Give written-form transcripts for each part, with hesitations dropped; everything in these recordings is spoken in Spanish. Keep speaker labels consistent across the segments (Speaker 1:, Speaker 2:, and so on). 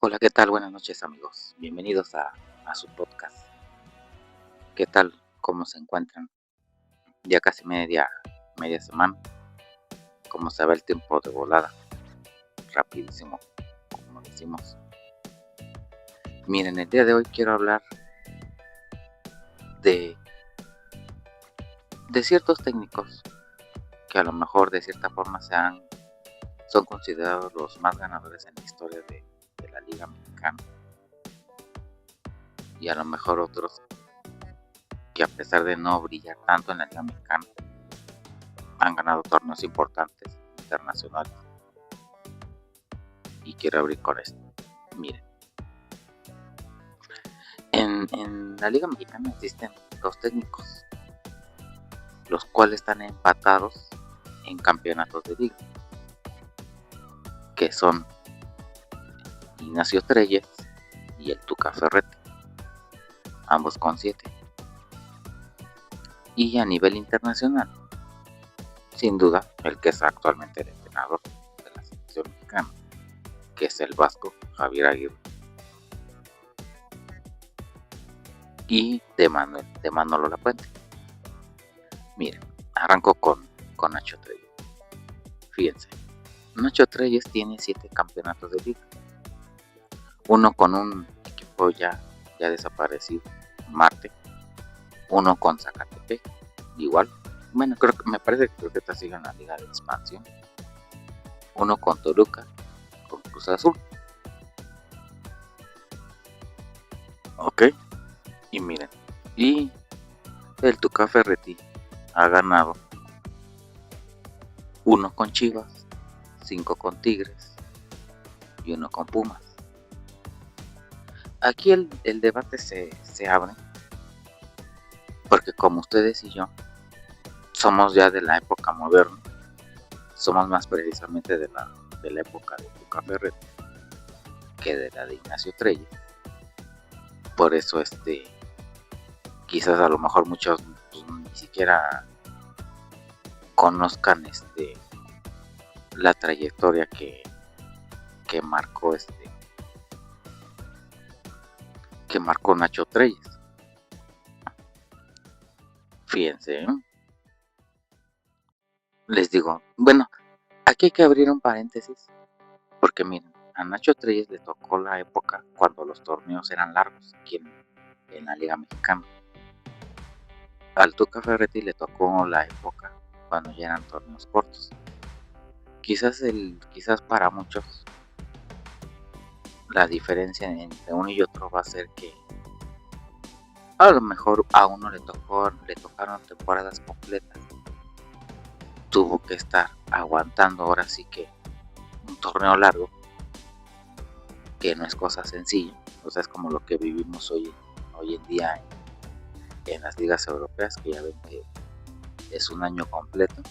Speaker 1: Hola, ¿qué tal? Buenas noches, amigos. Bienvenidos a su podcast. ¿Qué tal? ¿Cómo se encuentran? Ya casi media semana. Como se va el tiempo de volada. Rapidísimo, como decimos. Miren, el día de hoy quiero hablar de ciertos técnicos que a lo mejor de cierta forma son considerados los más ganadores en la historia de la Liga Mexicana. Y a lo mejor otros que a pesar de no brillar tanto en la Liga Mexicana, han ganado torneos importantes internacionales. Y quiero abrir con esto. Miren, en la Liga Mexicana existen dos técnicos, los cuales están empatados en campeonatos de liga, que son Ignacio Treyes y el Tuca Ferretti, ambos con 7. Y a nivel internacional, sin duda, el que es actualmente el entrenador de la selección mexicana, que es el vasco Javier Aguirre, y de Manolo Lapuente. Miren, arranco con Nacho Treyes. Fíjense, Nacho Treyes tiene 7 campeonatos de liga, uno con un equipo ya desaparecido, Marte, uno con Zacatepec, igual, bueno, creo que está sigue en la liga de expansión, uno con Toluca, con Cruz Azul. Ok, y miren, y el Tuca Ferretti ha ganado 1 con Chivas, 5 con Tigres y 1 con Pumas. Aquí el debate se abre porque como ustedes y yo somos ya de la época moderna, somos más precisamente de la época de Tuca Ferretti que de la de Ignacio Treyes. Por eso quizás a lo mejor muchos pues, ni siquiera conozcan la trayectoria que marcó que marcó Nacho Treyes. Fíjense, les digo, bueno, aquí hay que abrir un paréntesis porque miren, a Nacho Treyes le tocó la época cuando los torneos eran largos aquí en la Liga Mexicana. Al Tuca Ferretti le tocó la época cuando ya eran torneos cortos. Quizás para muchos la diferencia entre uno y otro va a ser que a lo mejor a uno le tocaron temporadas completas. Tuvo que estar aguantando ahora sí que un torneo largo, que no es cosa sencilla. O sea, es como lo que vivimos hoy en día en las ligas europeas, que ya ven que es un año completo.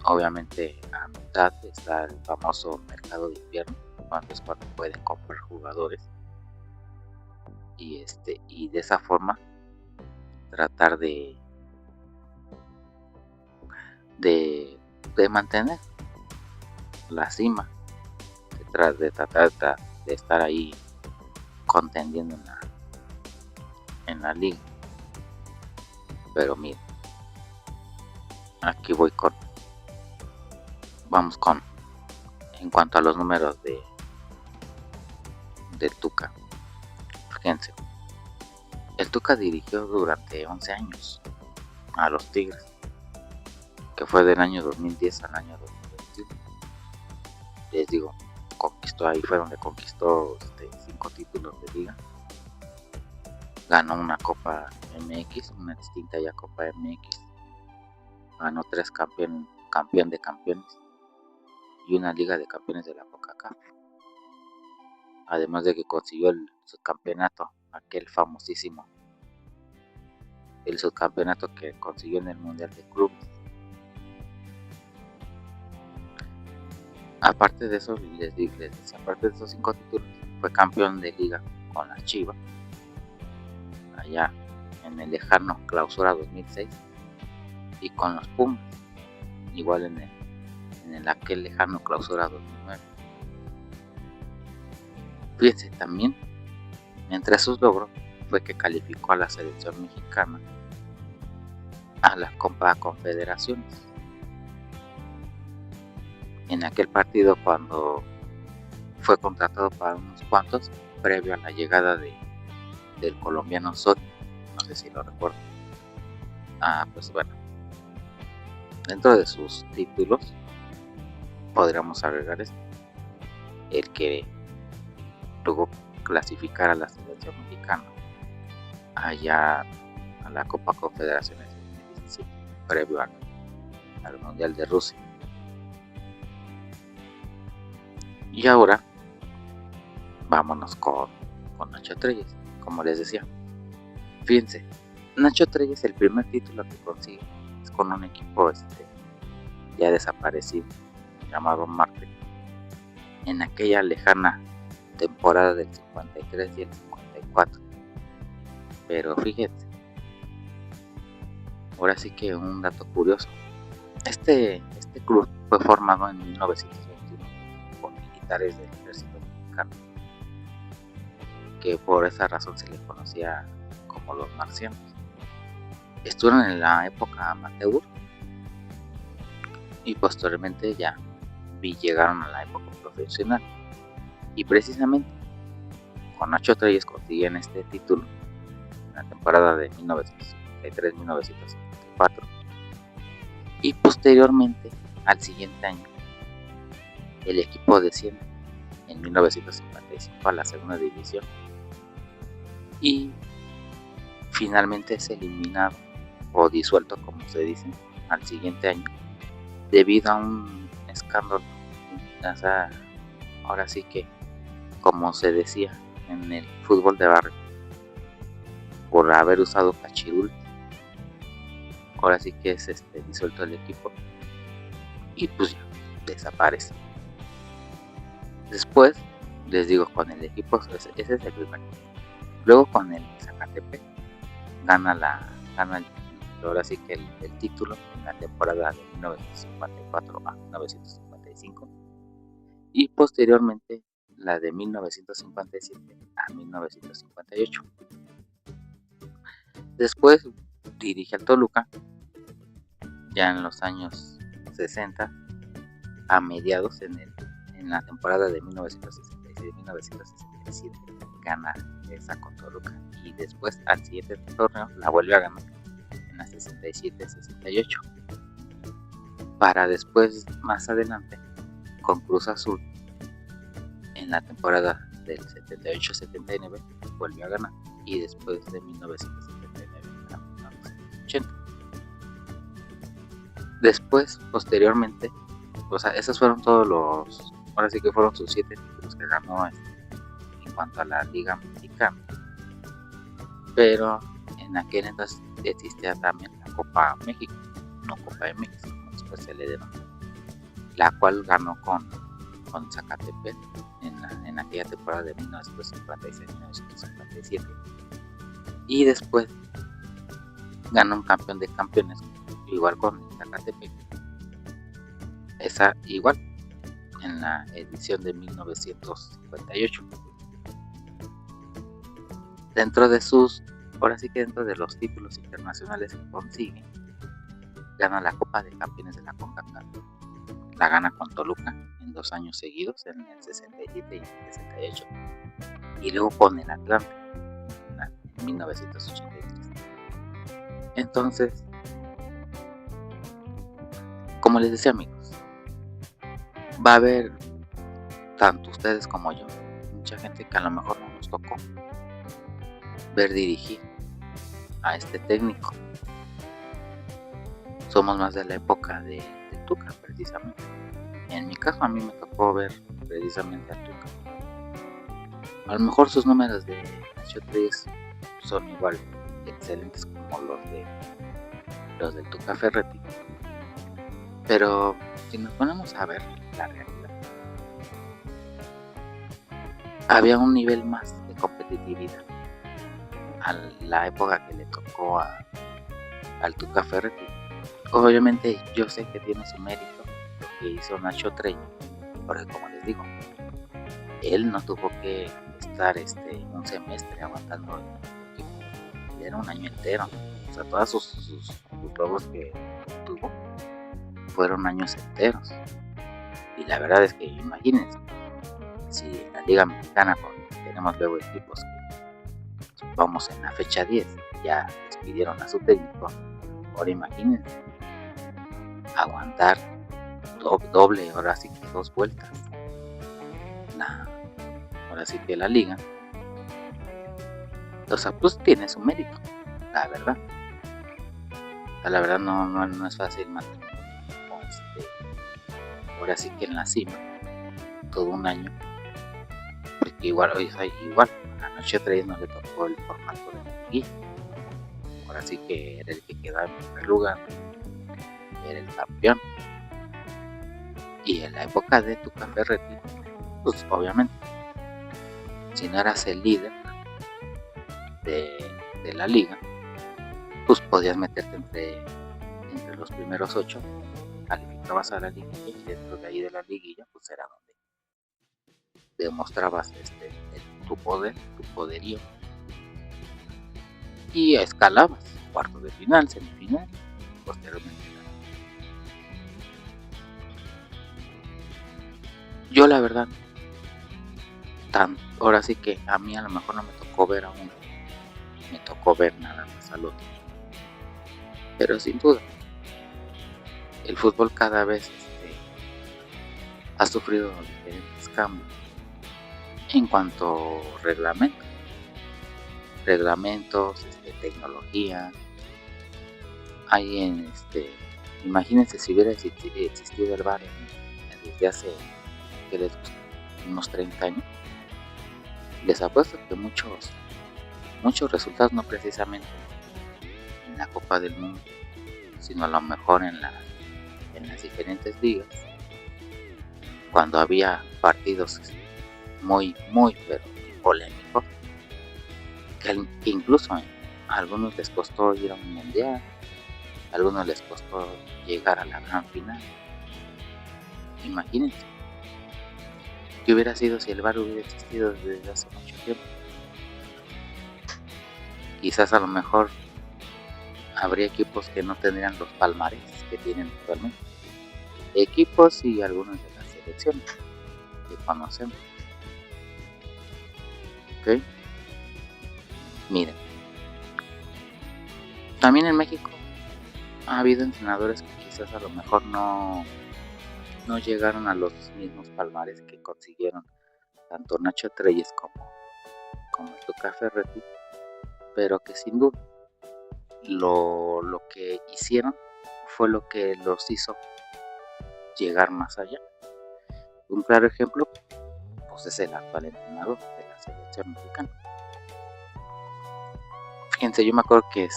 Speaker 1: Obviamente a mitad está el famoso mercado de invierno, cuando es cuando pueden comprar jugadores y de esa forma tratar de mantener la cima, de tratar de estar ahí contendiendo en la liga. Pero miren, aquí vamos con en cuanto a los números del Tuca. Fíjense, el Tuca dirigió durante 11 años a los Tigres, que fue del año 2010 al año 2021. Les digo, ahí fue donde conquistó 5 títulos de liga. Ganó una Copa MX, una distinta ya Copa MX. Ganó 3 campeón de campeones y una Liga de Campeones de la CONCACAF. Además de que consiguió el subcampeonato, aquel famosísimo, el subcampeonato que consiguió en el Mundial de Clubes. Aparte de eso, les decía, aparte de esos 5 títulos, fue campeón de liga con las Chivas, allá en el lejano Clausura 2006, y con los Pumas, igual en aquel lejano Clausura 2009. Fíjense, también entre sus logros fue que calificó a la selección mexicana a la Copa Confederaciones. En aquel partido, cuando fue contratado para unos cuantos, previo a la llegada del colombiano Osorio, no sé si lo recuerdo. Pues bueno, dentro de sus títulos podríamos agregar el que luego clasificar a la selección mexicana allá a la Copa Confederaciones 2017, previo al Mundial de Rusia. Y ahora vámonos con Nacho Treyes, como les decía. Fíjense, Nacho Treyes, el primer título que consigue es con un equipo ya desaparecido, llamado Marte, en aquella lejana temporada del 53 y el 54. Pero fíjense, ahora sí que un dato curioso. Este club fue formado en 1921 por militares del ejército mexicano, que por esa razón se les conocía como los marcianos. Estuvieron en la época amateur y posteriormente ya llegaron a la época profesional. Y precisamente con Nacho Treyes consiguen este título en la temporada de 1953-1954, y posteriormente al siguiente año el equipo desciende en 1955 a la segunda división y finalmente es eliminado o disuelto, como se dice, al siguiente año debido a un escándalo. O sea, ahora sí que, como se decía en el fútbol de barrio, por haber usado cachirules. Ahora sí que es disuelto el equipo y pues ya desaparece. Después, les digo, con el equipo, ese es el primer. Luego con el Zacatepec gana ahora sí que el título en la temporada de 1954 a 1955 y posteriormente la de 1957 a 1958. Después dirige al Toluca ya en los años 60, a mediados en la temporada de 1966-1967 gana esa con Toluca y después al siguiente torneo la vuelve a ganar en la 67-68, para después más adelante con Cruz Azul en la temporada del 78-79 vuelve a ganar y después de 1979 a 1980. Después, posteriormente, o sea, esos fueron todos ahora sí que fueron sus 7 títulos que ganó en cuanto a la Liga Mexicana. Pero en aquel entonces existía también la Copa México, no Copa de México, como después se le denominó, la cual ganó con Zacatepec en aquella temporada de 1956-1957. Y después ganó un campeón de campeones, igual con Zacatepec. Esa igual en la edición de 1958. Dentro de dentro de los títulos internacionales que consigue, gana la Copa de Campeones de la CONCACAF. La gana con Toluca en 2 años seguidos, en el 67 y el 68, y luego con el Atlante en 1983. Entonces, como les decía, amigos, va a haber, tanto ustedes como yo, mucha gente que a lo mejor no nos tocó ver dirigir a este técnico. Somos más de la época de Tuca, precisamente. En mi caso, a mí me tocó ver precisamente a Tuca. A lo mejor sus números de Nacho Treyes son igual excelentes como los del Tuca Ferretti, pero si nos ponemos a ver la realidad, había un nivel más de competitividad a la época que le tocó al Tuca Ferretti. Obviamente yo sé que tiene su mérito lo que hizo Nacho Treyes, porque como les digo, él no tuvo que estar un semestre aguantando el equipo, era un año entero. O sea, todos sus logros que tuvo fueron años enteros. Y la verdad es que imagínense, si en la Liga Mexicana tenemos luego equipos que vamos en la fecha 10, ya despidieron a su técnico, ahora imagínense aguantar doble, ahora sí que 2 vueltas. Ahora sí que la liga, o sea, pues tiene su mérito, la verdad. O sea, la verdad no es fácil mantener ahora sí que en la cima todo un año, porque igual a Noche 3 no le tocó el formato de la liguilla. Ahora sí que era el que quedaba en primer lugar, era el campeón. Y en la época de Tuca Ferretti, pues obviamente, si no eras el líder de la liga, pues podías meterte entre los primeros 8, calificabas a la liguilla, y dentro de ahí de la liguilla pues era donde demostrabas tu poder, tu poderío, y escalabas cuartos de final, semifinal, posteriormente. Yo la verdad, ahora sí que a mí a lo mejor no me tocó ver a uno, me tocó ver nada más al otro, pero sin duda el fútbol cada vez ha sufrido diferentes cambios en cuanto a reglamentos, tecnología. Hay imagínense si hubiera existido el VAR desde hace, ¿qué les gusta?, unos 30 años. Les apuesto que muchos resultados, no precisamente en la Copa del Mundo, sino a lo mejor en las diferentes ligas, cuando había partidos muy pero polémicos, que incluso a algunos les costó ir a un mundial, a algunos les costó llegar a la gran final. Imagínense qué hubiera sido si el VAR hubiera existido desde hace mucho tiempo. Quizás a lo mejor habría equipos que no tendrían los palmares que tienen actualmente, equipos y algunas de las selecciones que conocemos. Ok, miren, también en México ha habido entrenadores que quizás a lo mejor no llegaron a los mismos palmares que consiguieron tanto Nacho Treyes como el Tuca Ferretti, pero que sin duda lo que hicieron fue lo que los hizo llegar más allá. Un claro ejemplo pues es el actual entrenador de la selección mexicana. Fíjense, yo me acuerdo que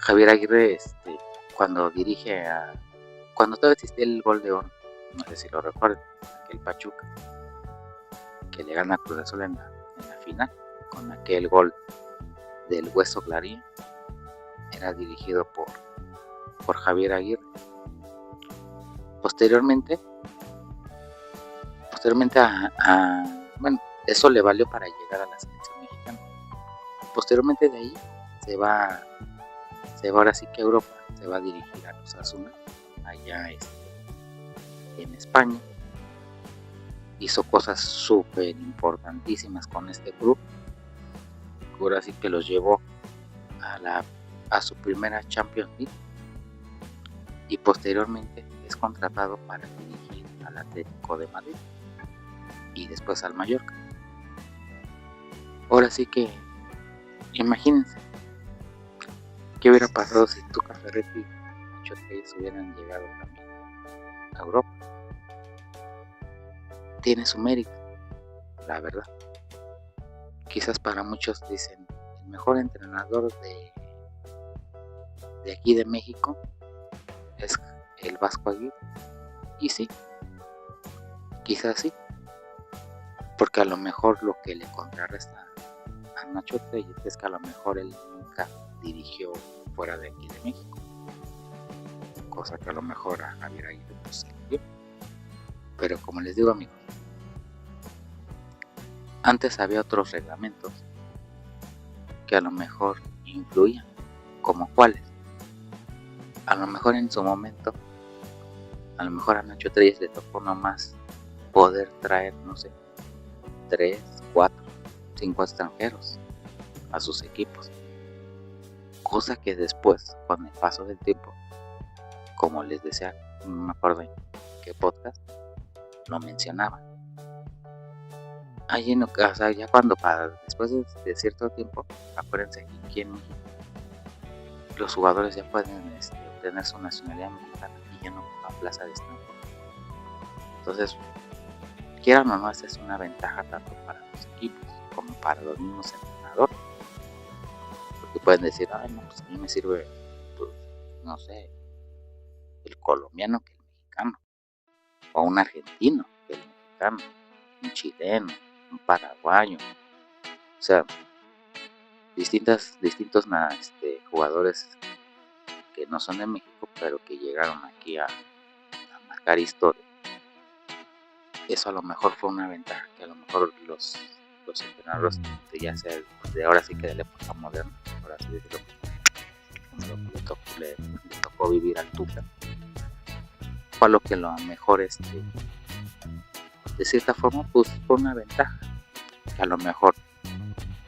Speaker 1: Javier Aguirre, cuando todavía existía el Gol de Oro, no sé si lo recuerdan, aquel Pachuca que le gana a Cruz Azul en la final, con aquel gol del Hueso Clarín, era dirigido por Javier Aguirre. Posteriormente bueno, eso le valió para llegar a la selección mexicana. Posteriormente de ahí se va ahora sí que a Europa, se va a dirigir a Osasuna, allá en España. Hizo cosas súper importantísimas con este club, ahora sí que los llevó a su primera Champions League, y posteriormente es contratado para dirigir al Atlético de Madrid y después al Mallorca. Ahora sí que imagínense qué hubiera pasado si Tuca Ferretti y Nacho Treyes hubieran llegado también a Europa. Tiene su mérito, la verdad. Quizás para muchos dicen el mejor entrenador de aquí de México es el Vasco Aguirre, y sí, quizás sí, porque a lo mejor lo que le contrarresta a Nacho Treyes es que a lo mejor él nunca dirigió fuera de aquí de México, cosa que a lo mejor a Javier Aguirre pues se le dio. Pero como les digo, amigos, antes había otros reglamentos que a lo mejor influían, como cuáles. A lo mejor en su momento, a lo mejor a Nacho Treyes le tocó nomás poder traer, no sé, 3, 4, 5 extranjeros a sus equipos. Cosa que después, con el paso del tiempo, como les decía, no me acuerdo en qué podcast, lo mencionaba. Allí no, o sea, ya cuando después de cierto tiempo, acuérdense que aquí en México los jugadores ya pueden obtener su nacionalidad mexicana y ya no ocupan plaza de extranjero. Entonces, quieran o no, esa es una ventaja tanto para los equipos como para los mismos entrenadores. Porque pueden decir, ay, no, pues a mí me sirve, pues, no sé, el colombiano que el mexicano, o un argentino que el mexicano, un chileno, un paraguayo, o sea, distintos jugadores que no son de México, pero que llegaron aquí a marcar historia. Eso a lo mejor fue una ventaja que a lo mejor los entrenadores ya sea de ahora sí que de la época moderna, ahora sí decirlo, como lo que le tocó vivir al Tuca, fue lo que a lo mejor de cierta forma pues fue una ventaja que a lo mejor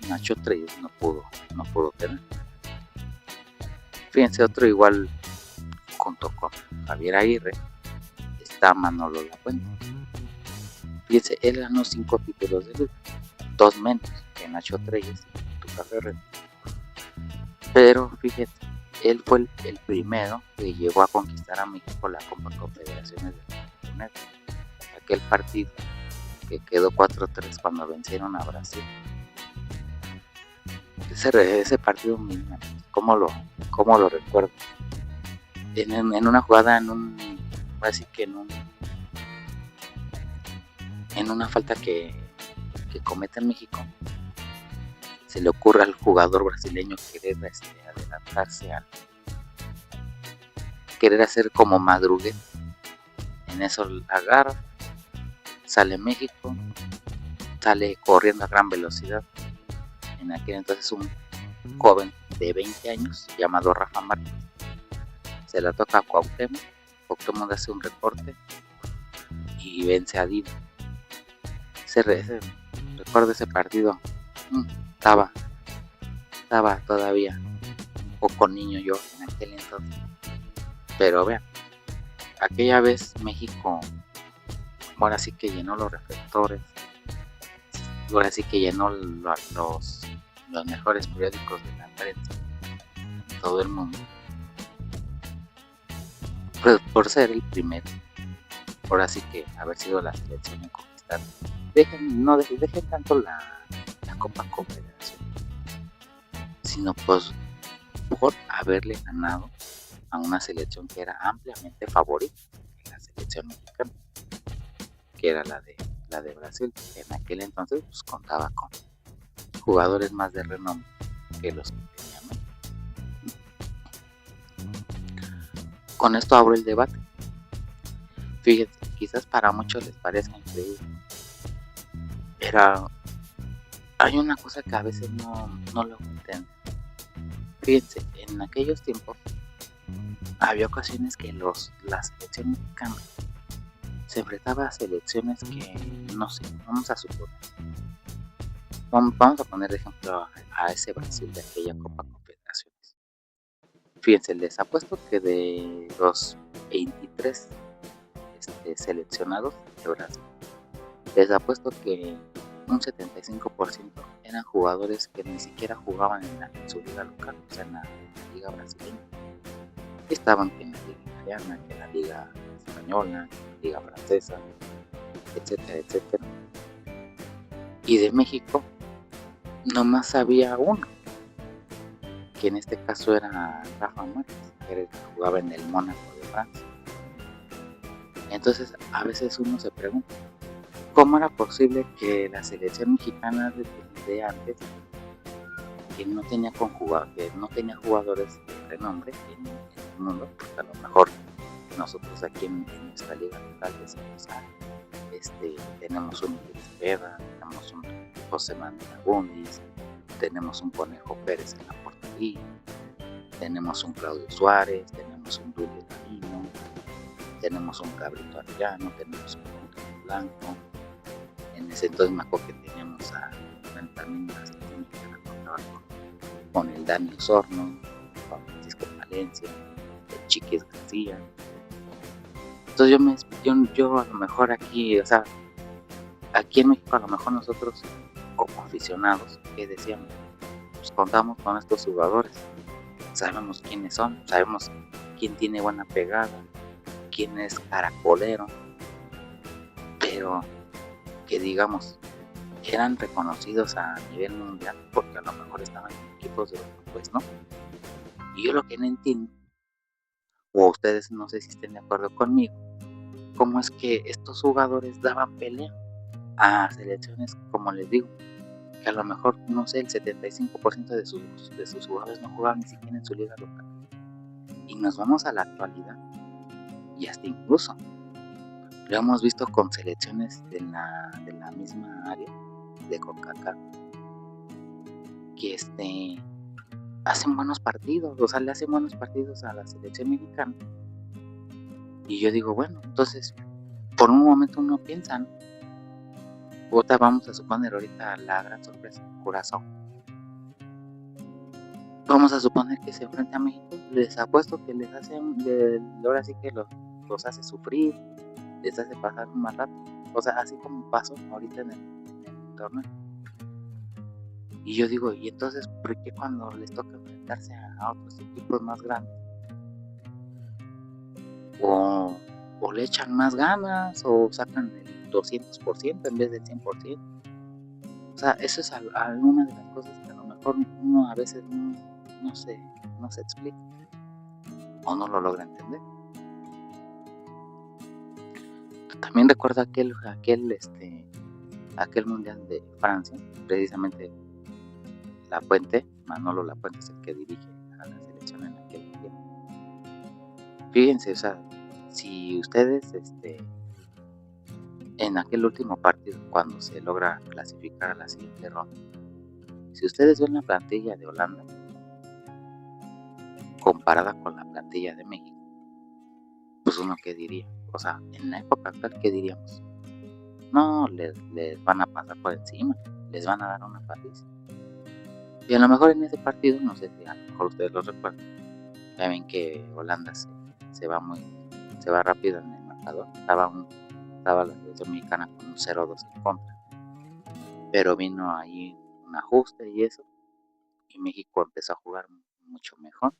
Speaker 1: Nacho Treyes no pudo tener. Fíjense, otro igual junto con Javier Aguirre está Manolo Lafuente. Fíjense, él ganó 5 títulos de liga, 2 menos que Nacho Treyes y Tuca Ferretti. Pero fíjense, él fue el primero que llegó a conquistar a México la Copa Confederaciones de la aquel partido que quedó 4-3 cuando vencieron a Brasil. Ese partido, ¿cómo lo recuerdo? En una jugada, así que en una falta que comete en México, se le ocurre al jugador brasileño querer adelantarse querer hacer como madruguete. En eso agarra, sale México, sale corriendo a gran velocidad. En aquel entonces un joven de 20 años llamado Rafa Márquez se la toca a Cuauhtémoc hace un recorte y vence a Divo. Recuerdo ese partido, estaba todavía un poco niño yo en aquel entonces, pero vean, aquella vez México ahora sí que llenó los reflectores, ahora sí que llenó los mejores periódicos de la prensa en todo el mundo, por ser el primero, ahora sí que haber sido la selección en conquistar. Dejen tanto la Copa Confederación, sino pues por haberle ganado a una selección que era ampliamente favorita, la selección mexicana, que era la de Brasil, que en aquel entonces pues contaba con jugadores más de renombre que los que teníamos. Con esto abro el debate. Fíjense, quizás para muchos les parezca increíble, pero hay una cosa que a veces no lo entienden. Fíjense, en aquellos tiempos había ocasiones que la selección mexicana se enfrentaba a selecciones que, no sé, vamos a suponer, vamos a poner de ejemplo a ese Brasil de aquella Copa Confederaciones. Fíjense, les apuesto que de los 23 seleccionados de Brasil, les apuesto que un 75% eran jugadores que ni siquiera jugaban en su liga local, o sea, en la liga brasileña. Estaban en la liga italiana, en la liga española, en la liga francesa, etcétera, etcétera. Y de México nomás había uno, que en este caso era Rafa Márquez, que era el que jugaba en el Mónaco de Francia. Entonces a veces uno se pregunta, ¿cómo era posible que la selección mexicana de antes, que no tenía jugadores de renombre en el mundo, porque a lo mejor nosotros aquí en nuestra liga local decimos, tenemos un Miguel Cepeda, tenemos un José Manuel Agundis, tenemos un Conejo Pérez en la portería, tenemos un Claudio Suárez, tenemos un Julio Davino, tenemos un Cabrito Arellano, tenemos un Antonio Blanco. En ese entonces me acuerdo que teníamos también una selección mexicana con el Dani Osorno, con Francisco Valencia, el Chiquis García. Entonces yo a lo mejor aquí, o sea, aquí en México a lo mejor nosotros como aficionados, que decíamos, pues contamos con estos jugadores, sabemos quiénes son, sabemos quién tiene buena pegada, quién es caracolero, pero que digamos, eran reconocidos a nivel mundial porque a lo mejor estaban en equipos de Europa, pues no. Y yo lo que no entiendo, o ustedes no sé si estén de acuerdo conmigo, cómo es que estos jugadores daban pelea a selecciones, como les digo, que a lo mejor, no sé, el 75% de sus jugadores no jugaban ni siquiera en su liga local. Y nos vamos a la actualidad, y hasta incluso lo hemos visto con selecciones de la misma área de CONCACAF, que hacen buenos partidos, o sea, le hacen buenos partidos a la selección mexicana. Y yo digo, bueno, entonces, por un momento uno piensa, ¿no? Vamos a suponer ahorita la gran sorpresa, Curazao. Vamos a suponer que se enfrenta a México, les apuesto que les hace, ahora sí que los hace sufrir, les hace pasar un mal rato, o sea, así como pasó ahorita en el torneo. Y yo digo, y entonces, ¿por qué cuando les toca enfrentarse a otros equipos más grandes? O le echan más ganas, o sacan el 200% en vez del 100%. O sea, eso es alguna de las cosas que a lo mejor uno a veces no se explica, o no lo logra entender. También recuerdo aquel mundial de Francia, precisamente Manolo Lapuente es el que dirige a la selección en aquel mundial. Fíjense, o sea, si ustedes en aquel último partido, cuando se logra clasificar a la siguiente ronda, si ustedes ven la plantilla de Holanda comparada con la plantilla de México, pues uno qué diría, o sea, en la época actual, ¿qué diríamos? No, les van a pasar por encima, les van a dar una paliza. Y a lo mejor en ese partido, no sé si a lo mejor ustedes lo recuerdan, ya ven que Holanda se va rápido en el marcador. Estaba la selección mexicana con un 0-2 en contra, pero vino ahí un ajuste y eso, y México empezó a jugar mucho mejor.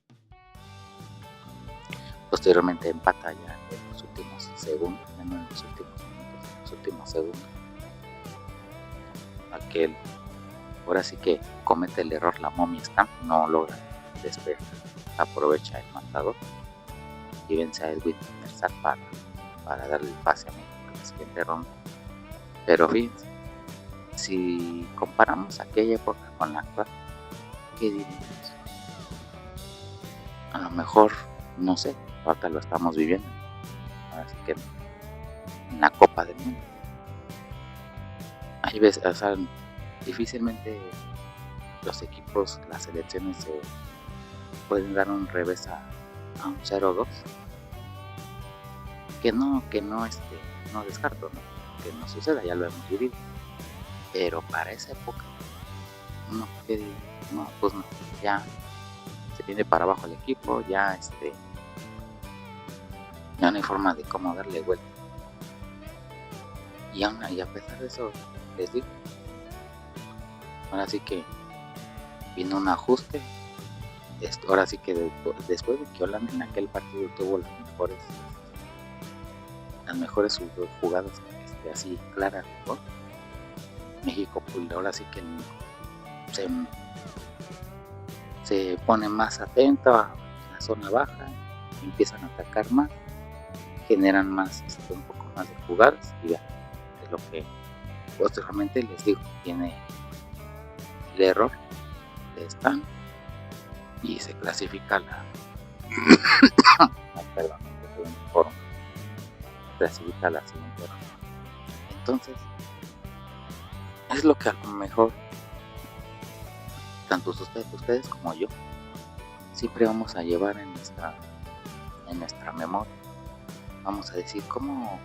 Speaker 1: Posteriormente empata ya en los últimos segundos, aquel, ahora sí que comete el error la momia Stamp, no logra despejar, aprovecha el marcador y vence a Edwin Merzar para darle el pase a México en la siguiente ronda. Pero fíjense, si comparamos aquella época con la actual, ¿qué diríamos? A lo mejor, no sé, ahorita lo estamos viviendo, así que en la Copa del Mundo hay veces, o sea, difícilmente los equipos, las selecciones se pueden dar un revés a un 0-2, que no descarto, ¿no? Que no suceda, ya lo hemos vivido, pero para esa época pues no, ya se viene para abajo el equipo, ya no hay forma de cómo darle vuelta. Y a pesar de eso, les digo, ahora sí que vino un ajuste. Ahora sí que después de que Holanda en aquel partido tuvo las mejores jugadas así claras, ¿no? México, pues ahora sí que se pone más atento a la zona baja, empiezan a atacar más, generan más, un poco más de jugadas, y ya es lo que posteriormente les digo, tiene el error de Stan y se clasifica clasifica la siguiente ronda. Entonces, es lo que a lo mejor, tanto ustedes como yo, siempre vamos a llevar en nuestra memoria. Vamos a decir cómo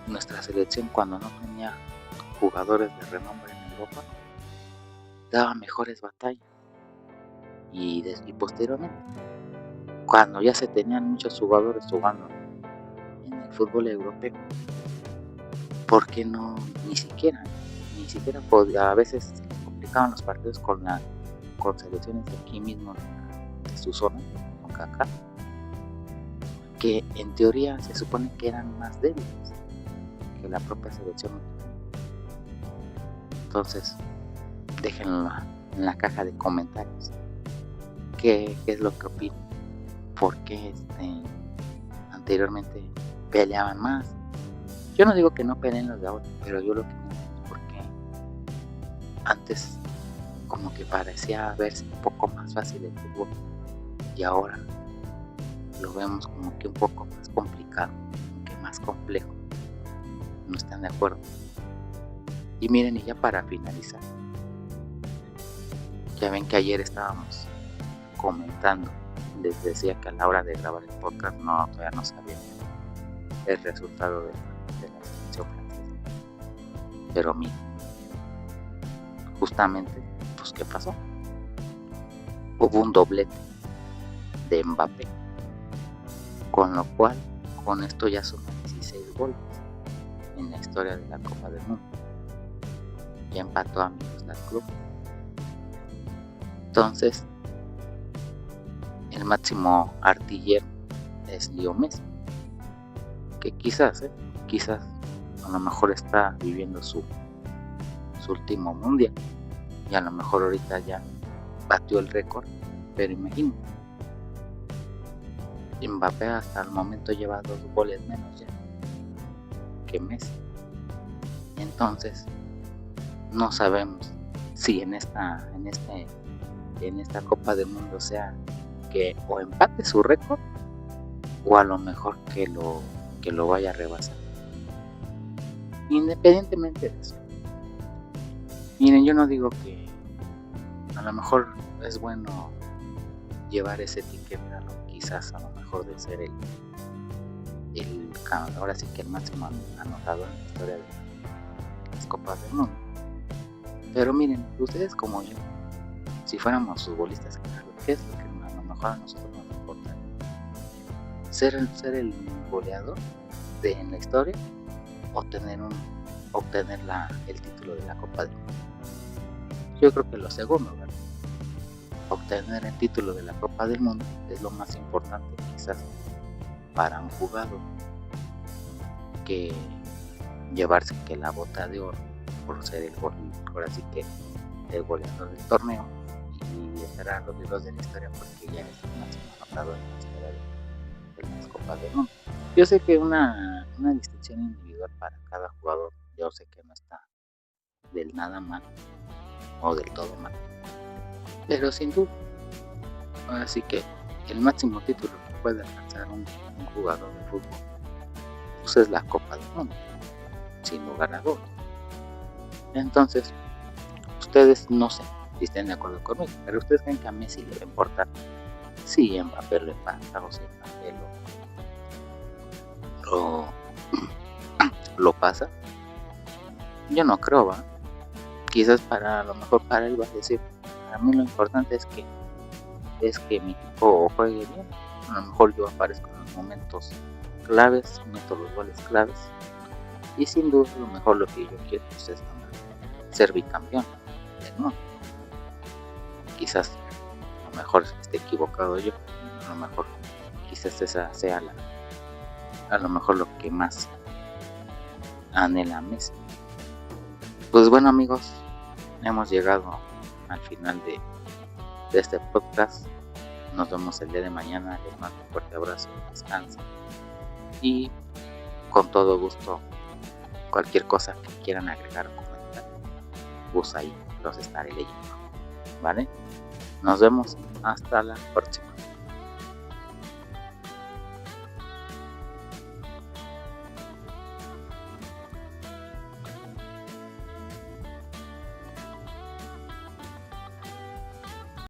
Speaker 1: nuestra selección, cuando no tenía jugadores de renombre en Europa, daba mejores batallas. Y posteriormente, cuando ya se tenían muchos jugadores jugando en el fútbol europeo, porque no, ni siquiera podía, a veces se complicaban los partidos con selecciones de aquí mismo de su zona, con Kaká, que en teoría se supone que eran más débiles que la propia selección mexicana. Entonces, déjenlo en la caja de comentarios qué es lo que opinan, por qué anteriormente peleaban más. Yo no digo que no peleen los de ahora, pero yo lo que no es porque antes como que parecía verse un poco más fácil el fútbol y ahora lo vemos como que un poco más complicado, como que más complejo. ¿No están de acuerdo? Y miren, y ya para finalizar, ya ven que ayer estábamos comentando, les decía que a la hora de grabar el podcast todavía no sabía el resultado de la selección francesa. Pero miren, justamente, pues ¿qué pasó? Hubo un doblete de Mbappé, con lo cual con esto ya son 16 goles en la historia de la Copa del Mundo. Ya empató a Miroslav Klose. Entonces, el máximo artillero es Leo Messi, que quizás a lo mejor está viviendo su último mundial y a lo mejor ahorita ya batió el récord, pero imagínate, Mbappé hasta el momento lleva 2 goles menos ya que Messi. Entonces no sabemos si en esta Copa del Mundo sea que o empate su récord o a lo mejor que lo vaya a rebasar. Independientemente de eso, miren, yo no digo que a lo mejor es bueno llevar ese etiqueta, quizás a lo mejor de ser ahora sí que el máximo anotador en la historia de las Copas del Mundo. Pero miren, ustedes como yo, si fuéramos futbolistas, ¿qué es lo que a lo mejor a nosotros nos importa? ¿Ser el goleador en la historia o obtener el título de la Copa del Mundo? Yo creo que lo segundo, ¿verdad? Obtener el título de la Copa del Mundo es lo más importante quizás para un jugador que llevarse que la bota de oro por ser el goleador del torneo y esperar los libros de la historia porque ya es el máximo anotador en la historia de las Copas del Mundo. Yo sé que una distinción individual para cada jugador, yo sé que no está del nada mal o del todo mal, pero sin duda, así que el máximo título que puede alcanzar un jugador de fútbol pues es la Copa del Mundo, sin lugar a dudas. Entonces, ustedes no sé si estén de acuerdo conmigo, pero ustedes creen que a Messi le va a importar si Mbappé lo empata o si Mbappé lo pasa. Yo no creo, ¿va? Quizás a lo mejor para él va a decir, para mí lo importante es que mi equipo juegue bien. A lo mejor yo aparezco en los momentos claves, meto los goles claves y sin duda lo mejor lo que yo quiero pues, es ser bicampeón del mundo. Quizás a lo mejor esté equivocado yo, a lo mejor quizás esa sea a lo mejor lo que más anhela Messi. Pues bueno amigos, hemos llegado al final de este podcast. Nos vemos el día de mañana. Les mando un fuerte abrazo, descansen y con todo gusto cualquier cosa que quieran agregar o comentar, pues ahí los estaré leyendo, ¿vale? Nos vemos hasta la próxima.